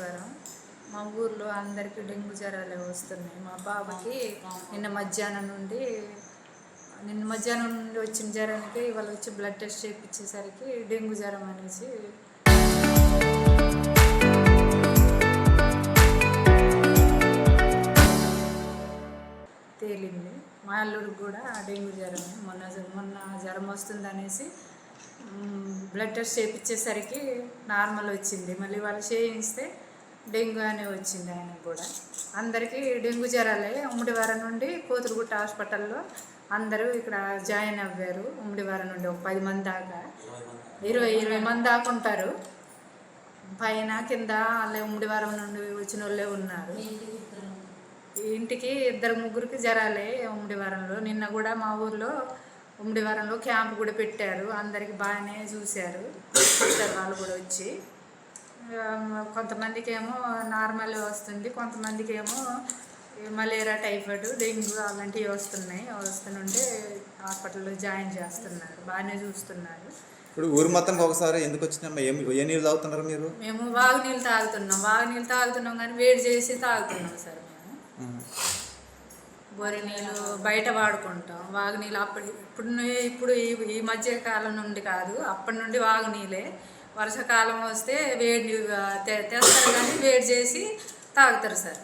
వెంకటేశ్వరం. మా ఊర్లో అందరికీ డెంగ్యూ జ్వరాలు వస్తున్నాయి. మా బాబుకి నిన్న మధ్యాహ్నం నుండి వచ్చిన జ్వరానికి ఇవాళ వచ్చి బ్లడ్ టెస్ట్ చేయించేసరికి డెంగ్యూ జ్వరం అనేసి తేలింది. మా అల్లుడికి కూడా డెంగ్యూ జ్వరం మొన్న జ్వరం వస్తుంది అనేసి బ్లడ్ టెస్ట్ చేయించేసరికి నార్మల్ వచ్చింది. మళ్ళీ వాళ్ళు చేయిస్తే డెంగ్యూ అనే వచ్చింది ఆయనకు కూడా. అందరికీ డెంగ్యూ జ్వరాలే. ఉమ్మడివారం నుండి కోతులుగుట్ట హాస్పిటల్లో అందరూ ఇక్కడ జాయిన్ అవ్వారు. ఉమ్మడివారం నుండి ఒక 10 మంది దాకా 20 మంది దాకా ఉంటారు. పైన కింద వాళ్ళే ఉమ్మడివారం నుండి వచ్చిన వాళ్ళే ఉన్నారు. ఇంటికి 2-3 జ్వరాలే ఉమ్మడివారంలో. నిన్న కూడా మా ఊర్లో ఉమ్మడివారంలో క్యాంప్ కూడా పెట్టారు. అందరికి బాగానే చూశారు. వాళ్ళు కూడా వచ్చి కొంతమందికి ఏమో నార్మల్ వస్తుంది, కొంతమందికి ఏమో మలేరియా, టైఫాయిడ్, డెంగ్యూ అలాంటివి వస్తుంటే హాస్పిటల్లో జాయిన్ చేస్తున్నారు. బాగానే చూస్తున్నారు. ఇప్పుడు ఊరు మొత్తానికి ఒకసారి ఎందుకు వచ్చిందమ్మా? ఏ నీళ్ళు తాగుతున్నారు మీరు? మేము వాగు నీళ్ళు తాగుతున్నాం కానీ వేడి చేసి తాగుతున్నాం సార్. మేము బొరి నీళ్ళు బయట వాడుకుంటాం. వాగు నీళ్ళు ఇప్పుడు ఈ మధ్య కాలం నుండి కాదు, అప్పటి నుండి వాగు నీళ్ళే. వర్షాకాలం వస్తే వేడి తెస్తారు కానీ వేడి చేసి తాగుతారు సార్.